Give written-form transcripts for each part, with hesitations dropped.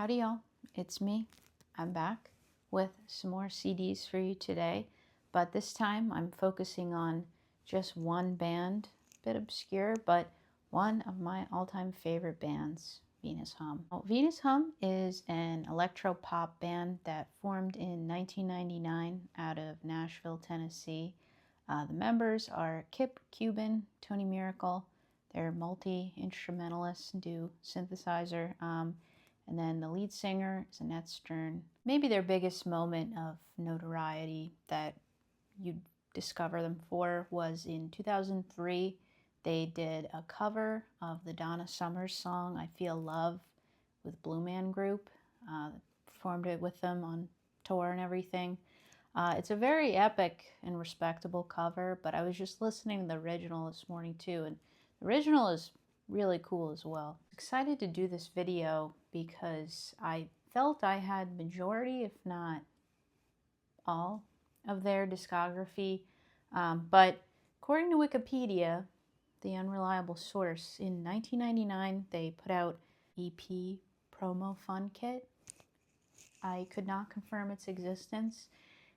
Howdy y'all, it's me. I'm back with some more CDs for you today, but this time I'm focusing on just one band, a bit obscure, but one of my all-time favorite bands, Venus Hum. Well, Venus Hum is an electro-pop band that formed in 1999 out of Nashville, Tennessee. The members are Kip Cuban, Tony Miracle. They're multi-instrumentalists, do synthesizer. And then the lead singer is Annette Stern. Maybe their biggest moment of notoriety that you'd discover them for was in 2003. They did a cover of the Donna Summers song, I Feel Love, with Blue Man Group. Performed it with them on tour and everything. It's a very epic and respectable cover, but I was just listening to the original this morning too, and the original is really cool as well. Excited to do this video because I felt I had majority, if not all, of their discography, but according to Wikipedia, the unreliable source, in 1999 they put out EP Promo Fun Kit. I could not confirm its existence.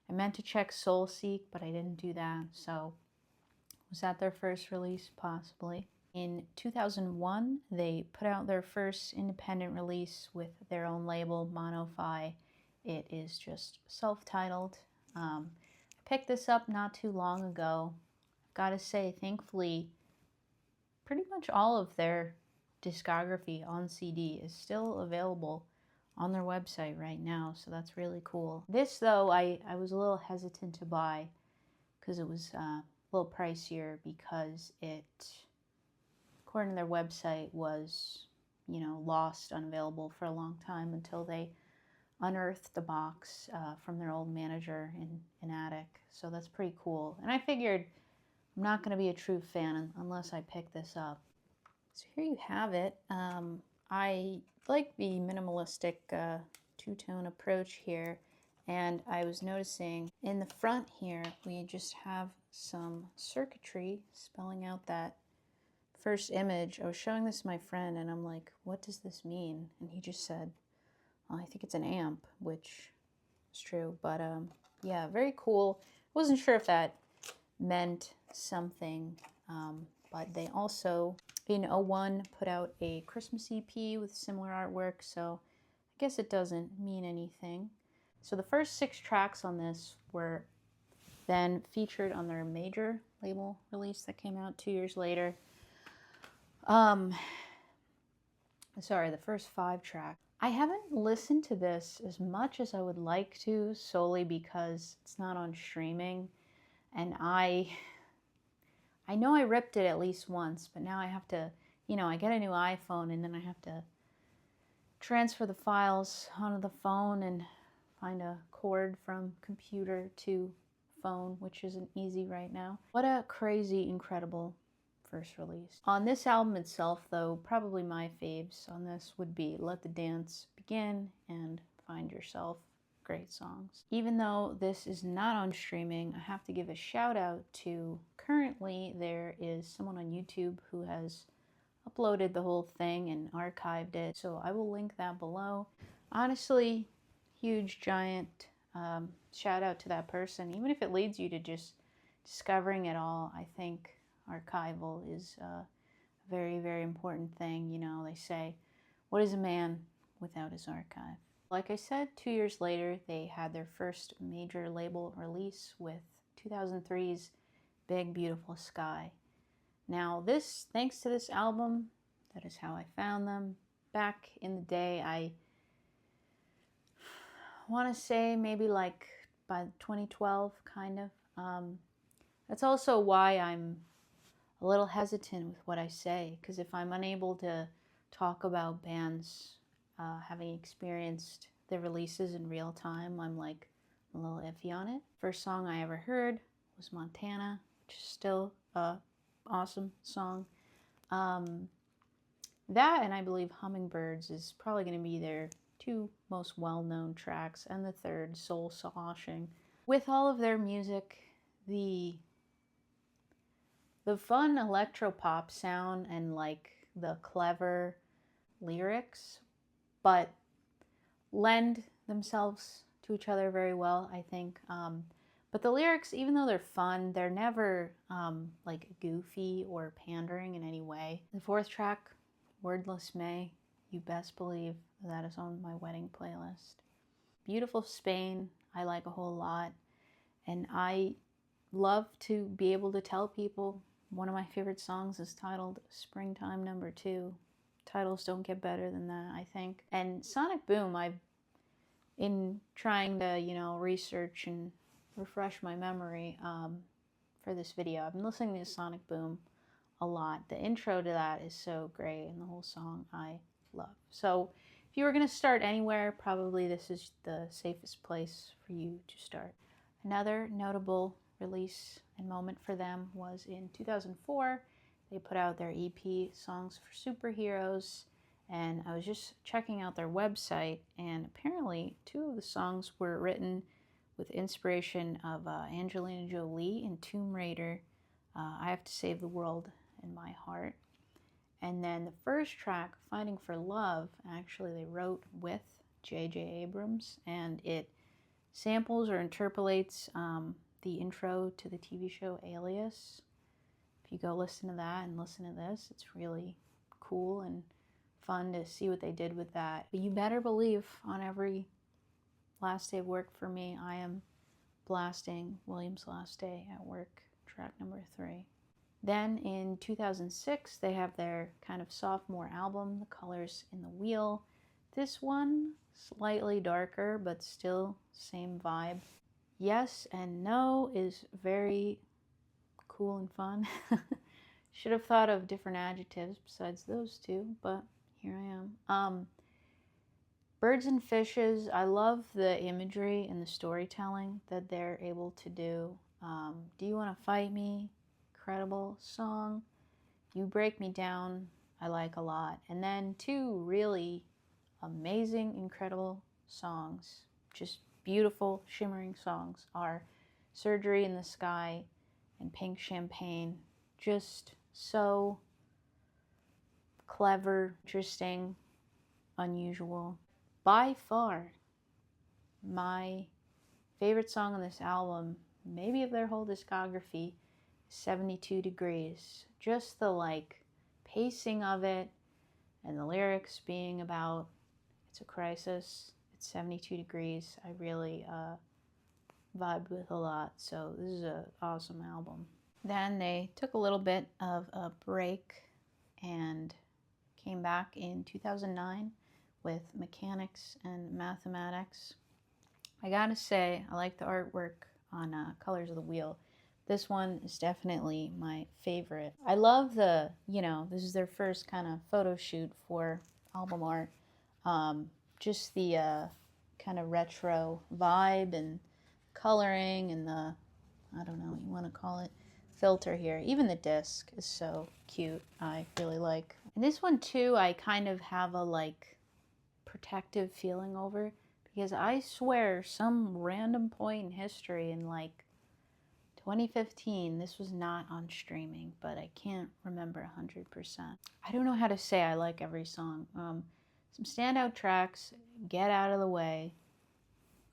I meant to check Soulseek, but I didn't do that, so was that their first release? Possibly. In 2001, they put out their first independent release with their own label, Mono-Fi. It is just self-titled. I picked this up not too long ago. Gotta say, thankfully, pretty much all of their discography on CD is still available on their website right now, so that's really cool. This, though, I was a little hesitant to buy because it was a little pricier, because it, according to their website, was, lost, unavailable for a long time until they unearthed the box from their old manager in an attic. So that's pretty cool. And I figured I'm not going to be a true fan unless I pick this up. So here you have it. I like the minimalistic two-tone approach here. And I was noticing in the front here, we just have some circuitry spelling out that first image. I was showing this to my friend and I'm like, what does this mean? And he just said, well, I think it's an amp, which is true. But yeah, very cool. Wasn't sure if that meant something, but they also, in 01, put out a Christmas EP with similar artwork, so I guess it doesn't mean anything. So the first 6 tracks on this were then featured on their major label release that came out 2 years later. Sorry, the first 5 tracks. I haven't listened to this as much as I would like to, solely because it's not on streaming, and I know I ripped it at least once, but now I have to, I get a new iPhone and then I have to transfer the files onto the phone and find a cord from computer to phone, which isn't easy right now. What a crazy, incredible first release. On this album itself, though, probably my faves on this would be Let the Dance Begin and Find Yourself. Great songs. Even though this is not on streaming, I have to give a shout out to, currently there is someone on YouTube who has uploaded the whole thing and archived it, so I will link that below. Honestly, huge, giant shout out to that person. Even if it leads you to just discovering it all, I think archival is a very, very important thing. They say, what is a man without his archive? Like I said, 2 years later, they had their first major label release with 2003's Big Beautiful Sky. Now this, thanks to this album, that is how I found them. Back in the day, I want to say maybe like by 2012, kind of. That's also why I'm a little hesitant with what I say, because if I'm unable to talk about bands having experienced the releases in real time, I'm like a little iffy on it. First song I ever heard was Montana, which is still a awesome song. That, and I believe Hummingbirds, is probably going to be their 2 most well-known tracks, and the third, Soul Sloshing. With all of their music, the fun electropop sound and like the clever lyrics, but lend themselves to each other very well, I think. But the lyrics, even though they're fun, they're never like goofy or pandering in any way. The fourth track, Wordless May, you best believe that is on my wedding playlist. Beautiful Spain, I like a whole lot. And I love to be able to tell people one of my favorite songs is titled Springtime Number 2. Titles don't get better than that, I think. And Sonic Boom, in trying to, research and refresh my memory for this video, I've been listening to Sonic Boom a lot. The intro to that is so great, and the whole song I love. So if you were going to start anywhere, probably this is the safest place for you to start. Another notable release and moment for them was in 2004. They put out their EP, Songs for Superheroes, and I was just checking out their website, and apparently 2 of the songs were written with inspiration of Angelina Jolie in Tomb Raider, I Have to Save the World in My Heart. And then the first track, Fighting for Love, actually they wrote with J.J. Abrams, and it samples or interpolates the intro to the TV show Alias. If you go listen to that and listen to this, it's really cool and fun to see what they did with that. But you better believe on every last day of work for me, I am blasting William's Last Day at Work, track number 3. Then in 2006, they have their kind of sophomore album, The Colors in the Wheel. This one, slightly darker, but still same vibe. Yes and No is very cool and fun. Should have thought of different adjectives besides those 2, but here I am. Birds and Fishes, I love the imagery and the storytelling that they're able to do. Do You Want to Fight Me? Incredible song. You Break Me Down, I like a lot. And then 2 really amazing, incredible songs, just beautiful, shimmering songs, are Surgery in the Sky and Pink Champagne. Just so clever, interesting, unusual. By far, my favorite song on this album, maybe of their whole discography, 72 Degrees. Just the pacing of it and the lyrics being about it's a crisis, it's 72 degrees. I really vibed with a lot, so this is an awesome album. Then they took a little bit of a break and came back in 2009 with Mechanics and Mathematics. I gotta say, I like the artwork on Colors of the Wheel. This one is definitely my favorite. I love this is their first kind of photo shoot for album art. Just the kind of retro vibe and coloring and the, I don't know what you want to call it, filter here. Even the disc is so cute. I really like. And this one too, I kind of have a protective feeling over, because I swear some random point in history in 2015, this was not on streaming, but I can't remember 100%. I don't know how to say I like every song. Some standout tracks, Get Out of the Way,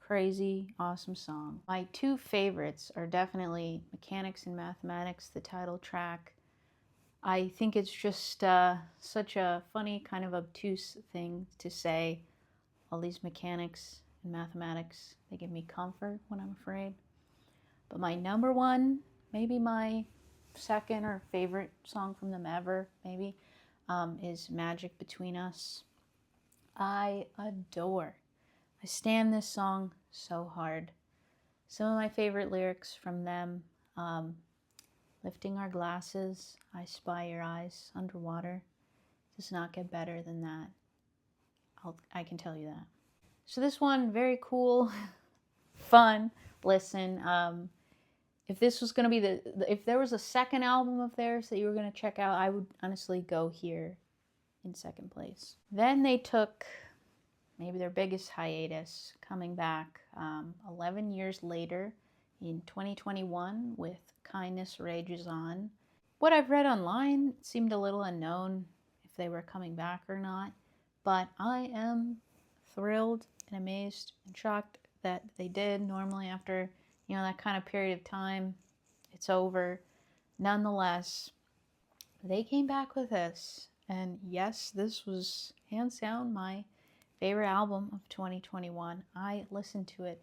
crazy, awesome song. My 2 favorites are definitely Mechanics and Mathematics, the title track. I think it's just such a funny, kind of obtuse thing to say. All these mechanics and mathematics, they give me comfort when I'm afraid. But my number 1, maybe my second or favorite song from them ever, maybe, is Magic Between Us. I stand this song so hard. Some of my favorite lyrics from them, lifting our glasses, I spy your eyes underwater. Does not get better than that. I can tell you that. So this one, very cool, fun listen. If this was going to be if there was a second album of theirs that you were going to check out, I would honestly go here in second place. Then they took maybe their biggest hiatus, coming back 11 years later in 2021 with Kindness Rages On. What I've read online seemed a little unknown if they were coming back or not, but I am thrilled and amazed and shocked that they did. Normally after, that kind of period of time, it's over. Nonetheless, they came back with this. And yes, this was hands down my favorite album of 2021. I listened to it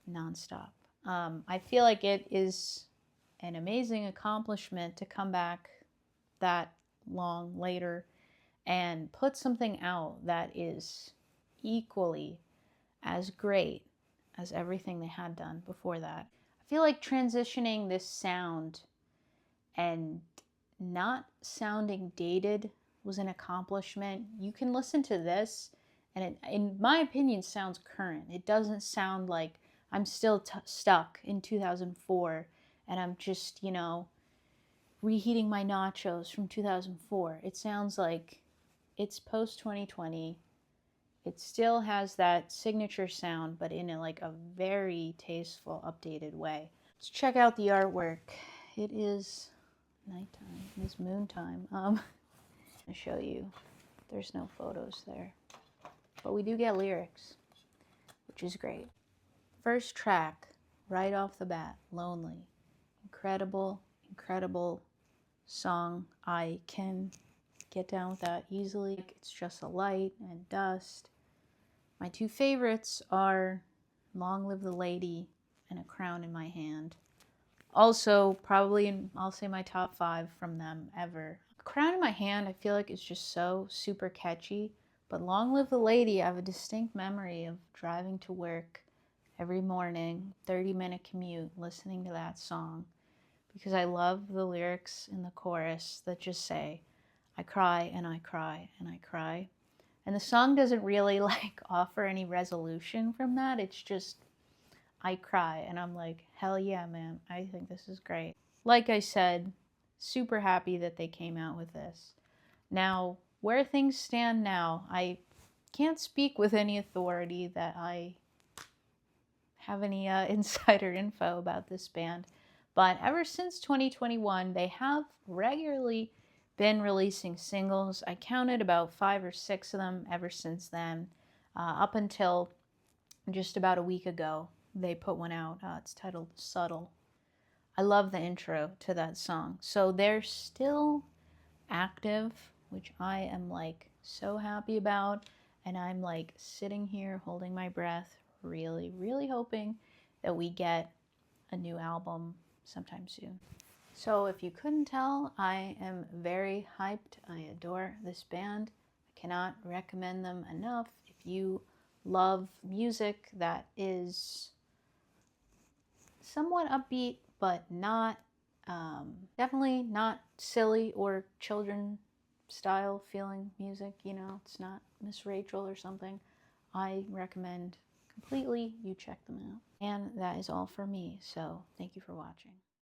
nonstop. I feel like it is an amazing accomplishment to come back that long later and put something out that is equally as great as everything they had done before that. I feel like transitioning this sound and not sounding dated was an accomplishment. You can listen to this and it, in my opinion, sounds current. It doesn't sound like I'm still stuck in 2004 and I'm just, reheating my nachos from 2004. It sounds like it's post 2020. It still has that signature sound, but in a very tasteful, updated way. Let's check out the artwork. It is nighttime. It is moon time. I'll show you. There's no photos there, but we do get lyrics, which is great. First track, right off the bat, Lonely. Incredible, incredible song. I can get down with that easily. It's just a light and dust. My two favorites are Long Live the Lady and A Crown in My Hand. Also, probably, I'll say my top 5 from them ever. A Crown in My Hand, I feel like it's just so super catchy. But Long Live the Lady, I have a distinct memory of driving to work every morning, 30-minute commute, listening to that song. Because I love the lyrics in the chorus that just say, I cry and I cry and I cry. And the song doesn't really offer any resolution from that. It's just, I cry and I'm like, hell yeah, man. I think this is great. Like I said, super happy that they came out with this. Now, where things stand now, I can't speak with any authority that I have any insider info about this band. But ever since 2021, they have regularly been releasing singles. I counted about 5 or 6 of them ever since then, up until just about a week ago. They put one out. It's titled Subtle. I love the intro to that song. So they're still active, which I am so happy about. And I'm sitting here holding my breath, really, really hoping that we get a new album sometime soon. So if you couldn't tell, I am very hyped. I adore this band. I cannot recommend them enough. If you love music that is somewhat upbeat, but not, definitely not silly or children style feeling music, it's not Miss Rachel or something, I recommend completely you check them out. And that is all for me, so thank you for watching.